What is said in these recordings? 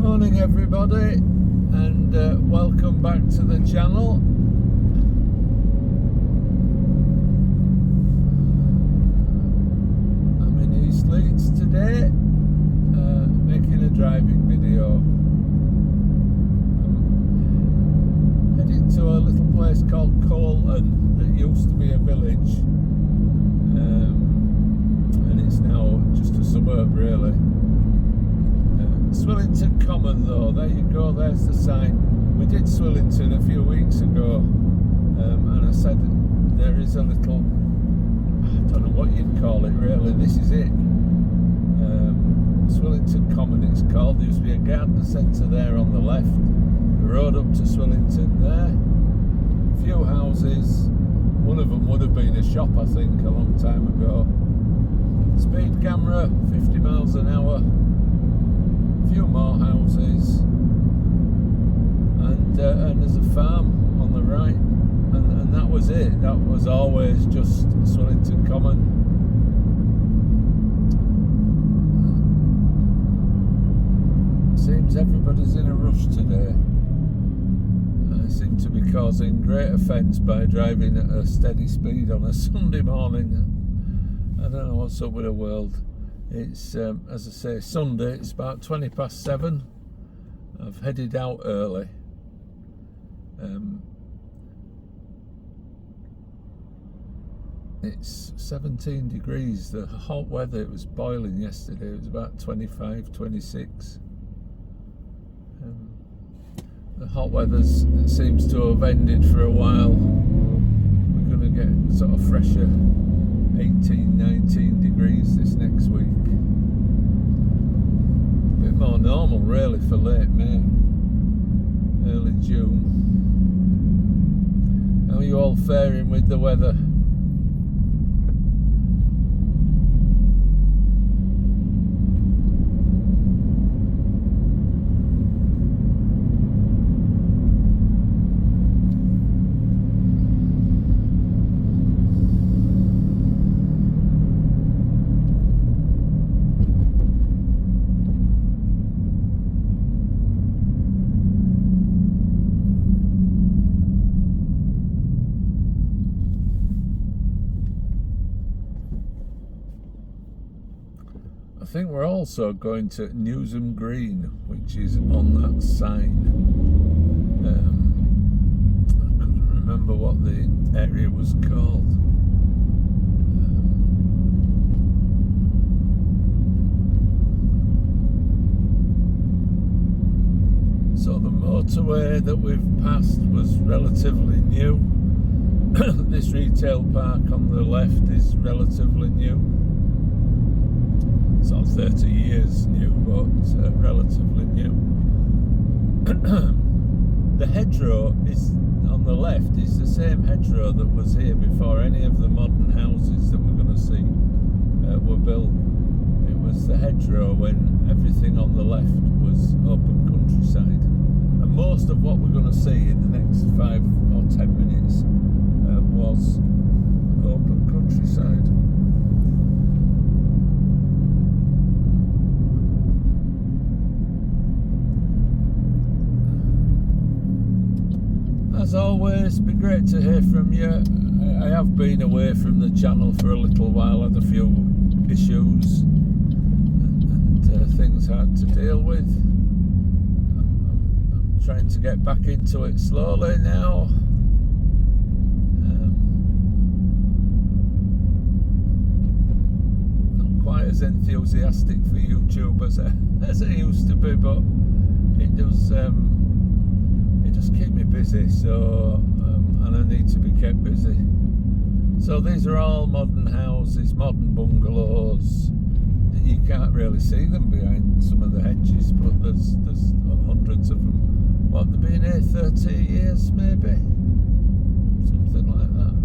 Morning everybody, and welcome back to the channel. I'm in East Leeds today, making a driving video. I'm heading to a little place called Colton that used to be a village, and it's now just a suburb really. Swillington Common though, there you go, there's the sign. We did Swillington a few weeks ago, and I said there is a little, I don't know what you'd call it really, this is it. Swillington Common it's called. There used to be a garden centre there on the left, the road up to Swillington there, a few houses, one of them would have been a shop I think a long time ago. Speed camera, 50 miles an hour. Few more houses, and there's a farm on the right, and that was it. That was always just Swillington Common. Seems everybody's in a rush today. I seem to be causing great offence by driving at a steady speed on a Sunday morning. I don't know what's up with the world. It's, as I say, Sunday, it's about 7:20. I've headed out early. It's 17 degrees, the hot weather, it was boiling yesterday, it was about 25, 26. The hot weather seems to have ended for a while. We're going to get sort of fresher 18, 19 degrees this next week. A bit more normal really for late May, early June. How are you all faring with the weather? I think we're also going to Newsam Green, which is on that sign. I couldn't remember what the area was called. So the motorway that we've passed was relatively new. This retail park on the left is relatively new. Sort of 30 years new, but relatively new. The hedgerow is on the left is the same hedgerow that was here before any of the modern houses that we're going to see were built. It was the hedgerow when everything on the left was open countryside, and most of what we're going to see in the next 5 or 10 minutes was open countryside. As always, be great to hear from you. I have been away from the channel for a little while, had a few issues and things hard to deal with. I'm trying to get back into it slowly now. Not quite as enthusiastic for YouTube as I used to be, but it does keep me busy, so and I need to be kept busy. So these are all modern houses, modern bungalows. You can't really see them behind some of the hedges, but there's hundreds of them. What, they've been here 30 years maybe? Something like that.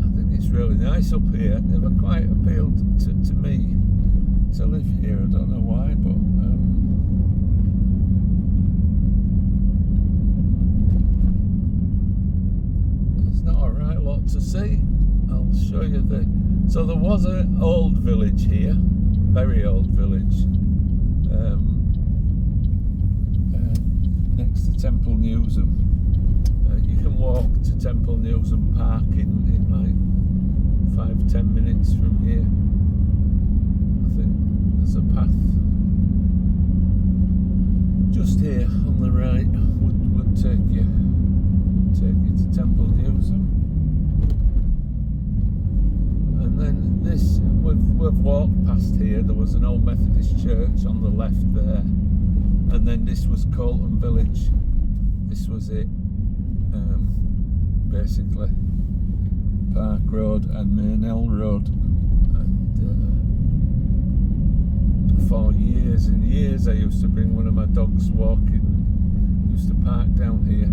I think it's really nice up here. It never quite appealed to me to live here, I don't know why, but there's not a right lot to see. I'll show you so there was an old village here, very old village, next to Temple Newsam. You can walk to Temple Newsam Park in like 5-10 minutes from here. I think there's a path just here on the right would take you to Temple Newsam. And then this, we've walked past here. There was an old Methodist church on the left there, and then this was Colton village. This was it, basically Park Road and Maynell Road. And for years and years I used to bring one of my dogs walking, used to park down here.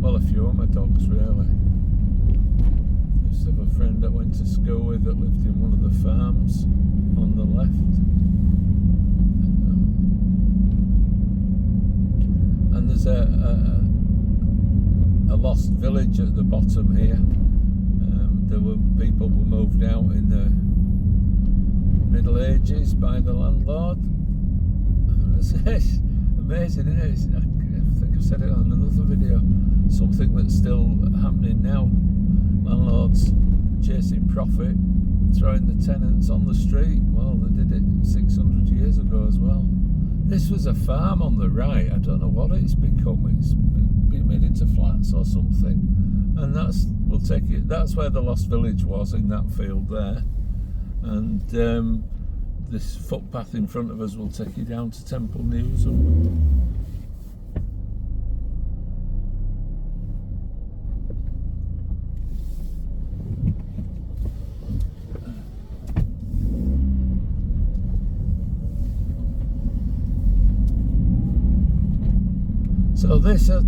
Well, a few of my dogs really. Used to have a friend that went to school with that lived in one of the farms on the left. And there's a lost village at the bottom here. People were moved out in the Middle Ages by the landlord. It's amazing, isn't it? I think I've said it on another video. Something that's still happening now. Landlords chasing profit, throwing the tenants on the street. Well, they did it 600 years ago as well. This was a farm on the right. I don't know what it's become. It's been made into flats or something. And that's where the lost village was, in that field there. And this footpath in front of us will take you down to Temple Newsam. So this, I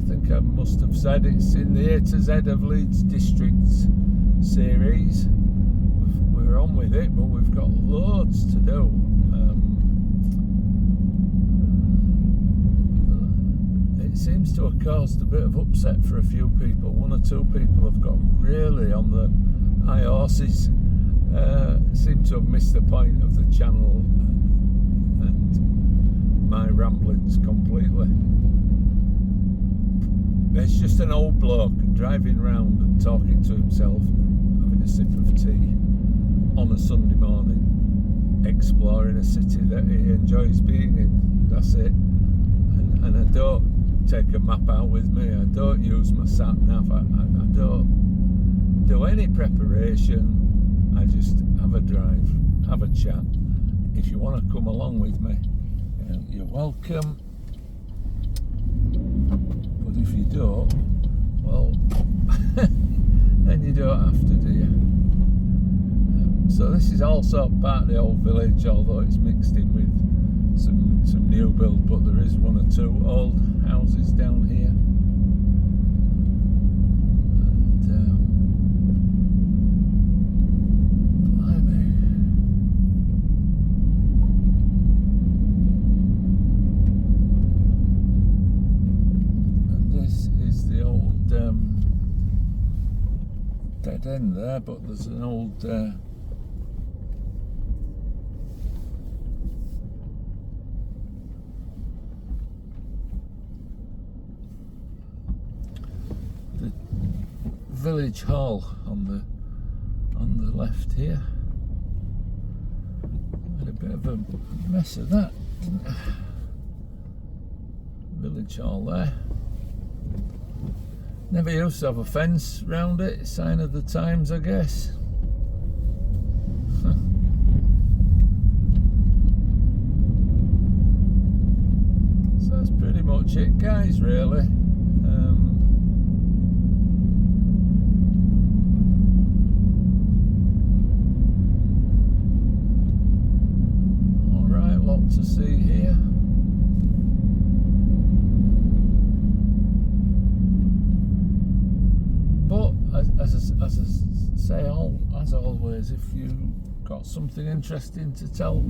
think I must have said, it's in the A to Z of Leeds Districts series. We're on with it, but we've got loads to do. It seems to have caused a bit of upset for a few people. One or two people have got really on the high horses, seem to have missed the point of the channel and my ramblings completely. It's just an old bloke driving round and talking to himself, having a sip of tea on a Sunday morning, exploring a city that he enjoys being in. That's it. And I don't take a map out with me. I don't use my sat nav. I don't do any preparation. I just have a drive, have a chat. If you want to come along with me, you're welcome. But if you don't, well, then you don't have to, do you? So this is also part of the old village, although it's mixed in with some new build, but there is one or two old houses down here. And blimey. And this is the old dead end there, but there's an old village hall on the left here. Had a bit of a mess of that, didn't I? Village hall there. Never used to have a fence round it, sign of the times, I guess. So that's pretty much it, guys, really. To see here, but as I say, as always, if you got something interesting to tell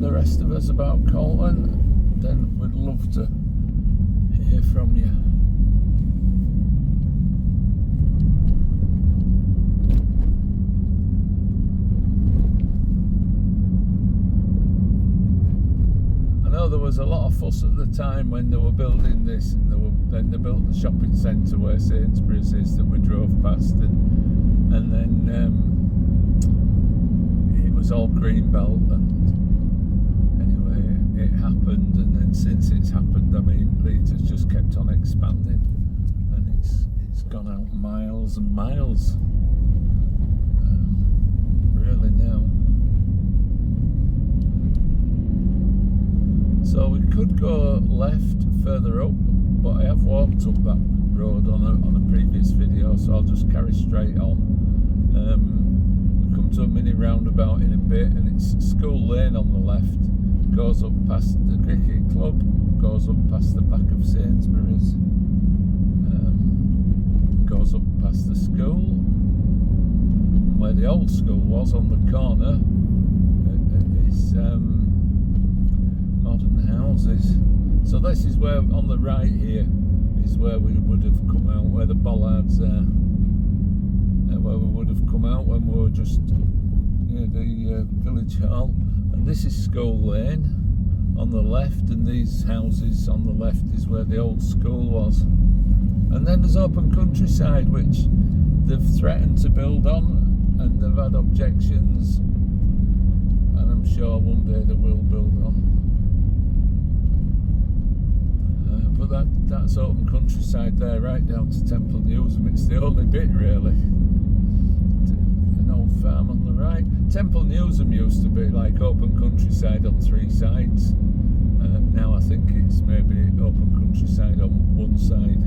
the rest of us about Colton, then we'd love to hear from you. was a lot of fuss at the time when they were building this, and then they built the shopping centre where Sainsbury's is that we drove past, and then it was all green belt, and anyway, it happened, and then since it's happened, I mean, Leeds has just kept on expanding, and it's gone out miles and miles, really now. So we could go left further up, but I have walked up that road on a previous video, so I'll just carry straight on. We come to a mini roundabout in a bit, and it's School Lane on the left, goes up past the cricket club, goes up past the back of Sainsbury's, goes up past the school, where the old school was on the corner is modern houses. So this is where, on the right here, is where we would have come out, where the bollards are, where we would have come out when we were just near the village hall. And this is School Lane on the left, and these houses on the left is where the old school was. And then there's open countryside, which they've threatened to build on, and they've had objections, and I'm sure one day they will build on. But that's open countryside there, right down to Temple Newsam. It's the only bit really. An old farm on the right. Temple Newsam used to be like open countryside on three sides. Now I think it's maybe open countryside on one side.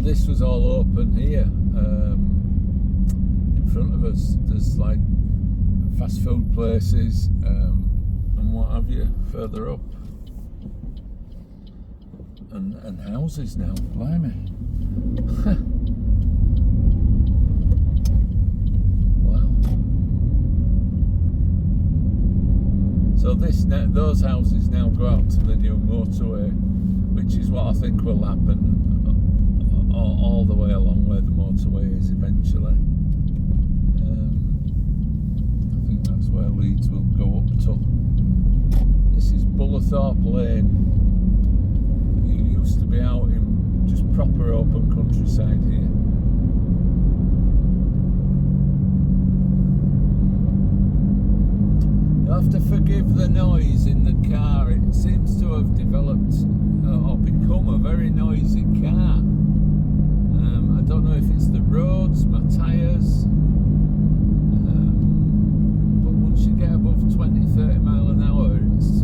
This was all open here. In front of us there's like fast food places and what have you further up, and houses now. Blimey. Wow. So those houses now go out to the new motorway, which is what I think will happen all the way along where the motorway is eventually. I think that's where Leeds will go up to. This is Bullerthorpe Lane. You used to be out in just proper open countryside here. You'll have to forgive the noise in the car. It seems to have developed or become a very noisy car. I don't know if it's the roads, my tyres, but once you get above 20-30 mile an hour, it's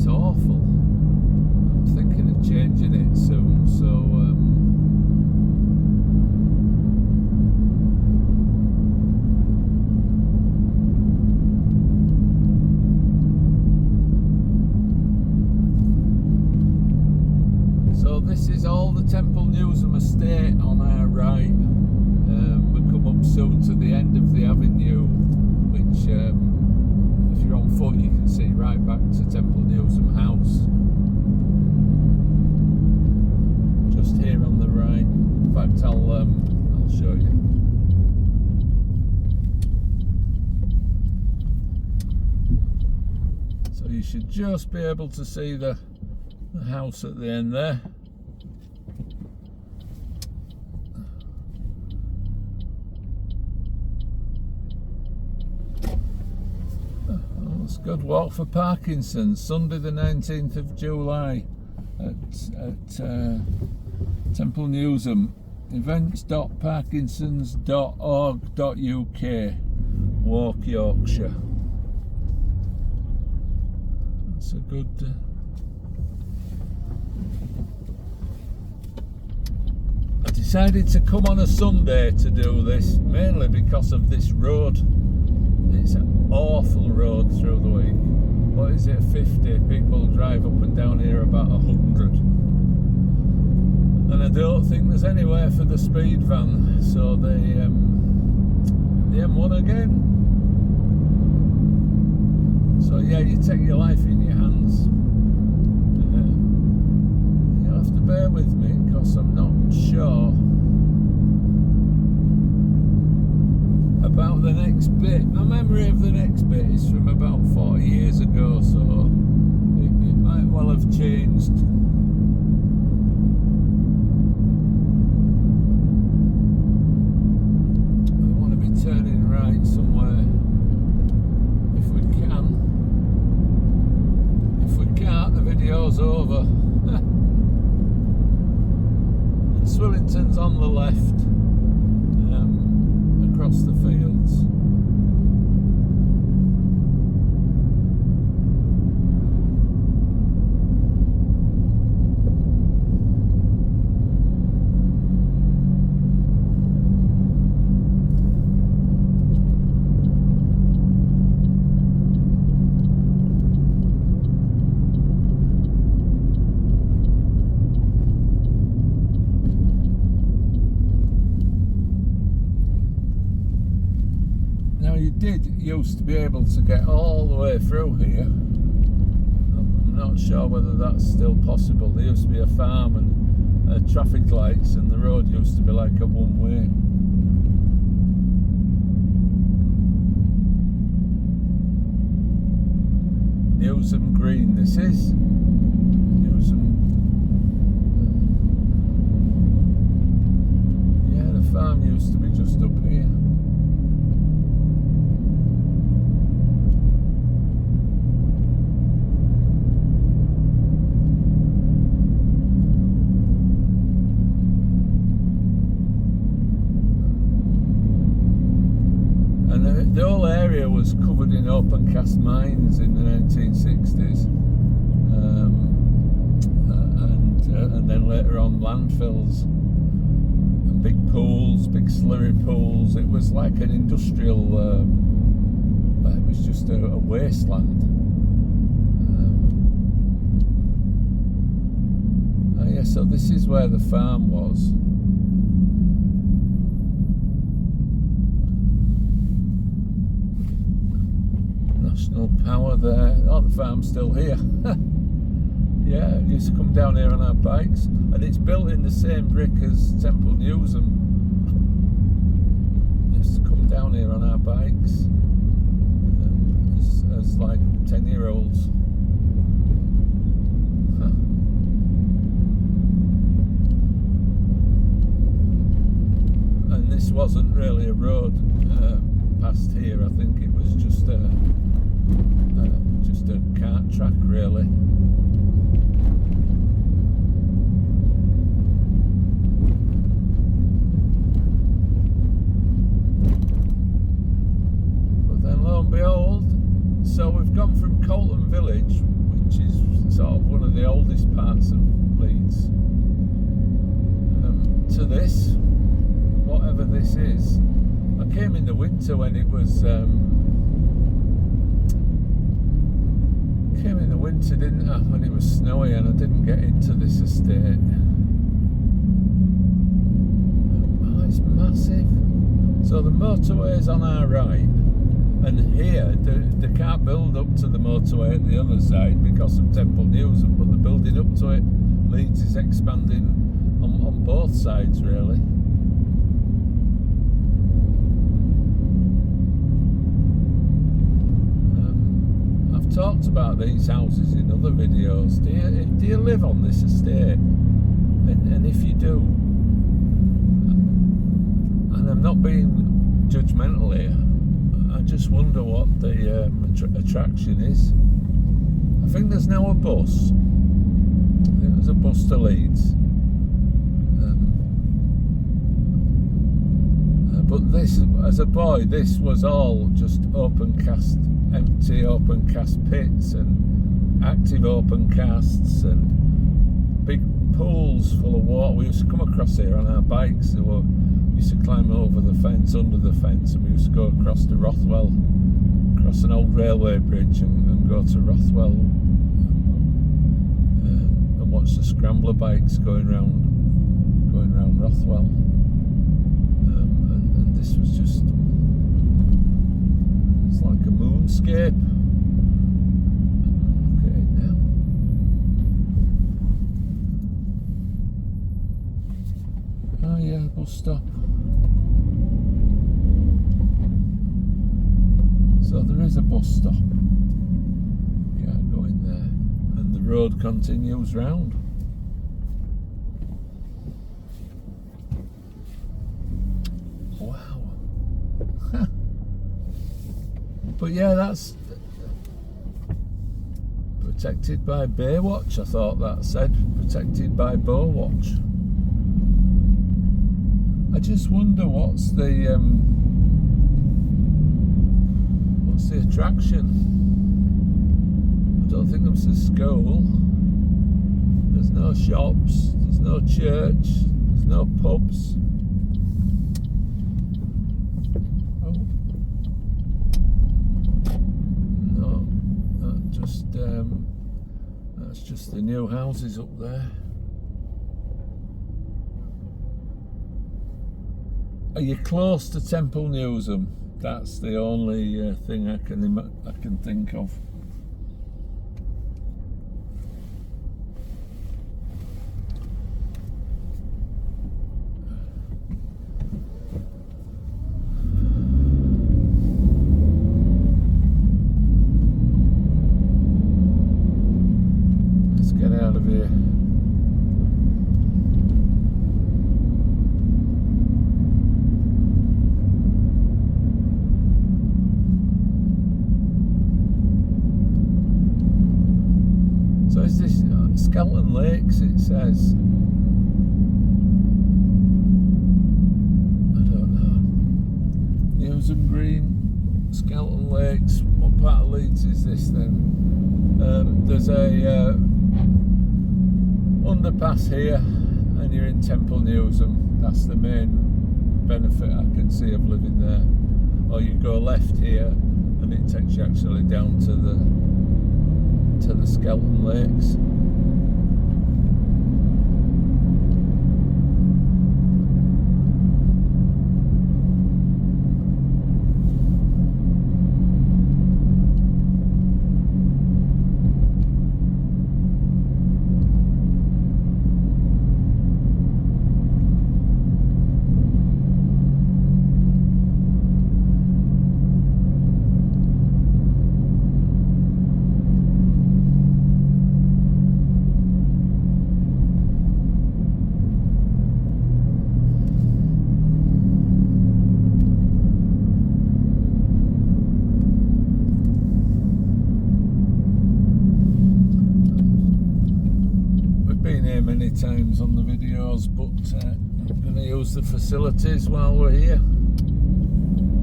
awful. I'm thinking of changing it soon, so this is all the Temple Newsam estate on our right. We come up soon to the end of the avenue, which if you're on foot you can see right back to Temple Newsam house. Just here on the right. In fact, I'll show you. So you should just be able to see the house at the end there. It's a good walk for Parkinson's, Sunday the 19th of July at Temple Newsam. events.parkinsons.org.uk, Walk Yorkshire. That's a good I decided to come on a Sunday to do this, mainly because of this road. It's an awful road through the week. What is it, 50? People drive up and down here about 100. And I don't think there's anywhere for the speed van, so the M1 again. So yeah, you take your life in your hands. You'll have to bear with me because I'm not sure about the next bit. My memory of the next bit is from about 40 years ago, so it might well have changed. I want to be turning right somewhere if we can. If we can't, the video's over. And Swillington's on the left, across the fields. Used to be able to get all the way through here. I'm not sure whether that's still possible. There used to be a farm and traffic lights, and the road used to be like a one-way. Newsam Green, this is Newsam. Yeah, the farm used to be just up here. The whole area was covered in open cast mines in the 1960s, and then later on landfills and big pools, big slurry pools. It was like an industrial. It was just a wasteland. Yeah, so this is where the farm was. National power there. Oh, the farm's still here. Yeah, it used to come down here on our bikes, and it's built in the same brick as Temple Newsam. It used to come down here on our bikes as like 10-year-olds. And this wasn't really a road past here. I think it was just a cart track, really. But then lo and behold, so we've gone from Colton village, which is sort of one of the oldest parts of Leeds, to this, whatever this is. I came in the winter when it was came in the winter, didn't I, when it was snowy, and I didn't get into this estate. Oh, it's massive. So the motorway's on our right, and here they can't build up to the motorway at the other side because of Temple Newsam, but the building up to it, Leeds is expanding on both sides, really. Talked about these houses in other videos. Do you live on this estate? And if you do, and I'm not being judgmental here, I just wonder what the attraction is. I think there's now a bus. I think there's a bus to Leeds. But this, as a boy, this was all just open cast, empty open cast pits and active open casts and big pools full of water. We used to come across here on our bikes. We used to climb over the fence, under the fence, and we used to go across to Rothwell, across an old railway bridge and go to Rothwell and watch the scrambler bikes going round Rothwell. And this was just, it's like a moonscape. Oh yeah, bus stop. So there is a bus stop. Can't go in there. And the road continues round. Wow. But yeah, that's protected by Baywatch. I thought that said protected by Baywatch. I just wonder what's the attraction. I don't think there's a school. There's no shops. There's no church. There's no pubs. Oh. No, that's just the new houses up there. Are you close to Temple Newsam? That's the only thing I can think of. Let's get out of here. So is this Skelton Lakes, it says? I don't know. Newsam Green, Skelton Lakes. What part of Leeds is this then? There's a underpass here and you're in Temple Newsam. That's the main benefit I can see of living there. Or you go left here and it takes you actually down to the Skelton Lakes. Many times on the videos, but I'm going to use the facilities while we're here.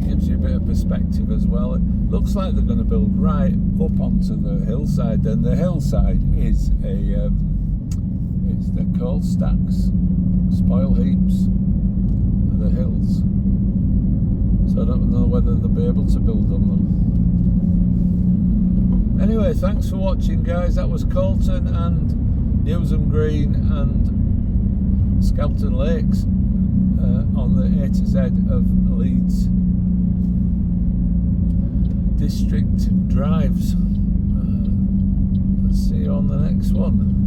Gives you a bit of perspective as well. It looks like they're going to build right up onto the hillside, and the hillside is they're called stacks, spoil heaps of the hills. So I don't know whether they'll be able to build on them. Anyway, thanks for watching, guys. That was Colton and Newsam Green and Skelton Lakes on the A to Z of Leeds district drives. Let's see you on the next one.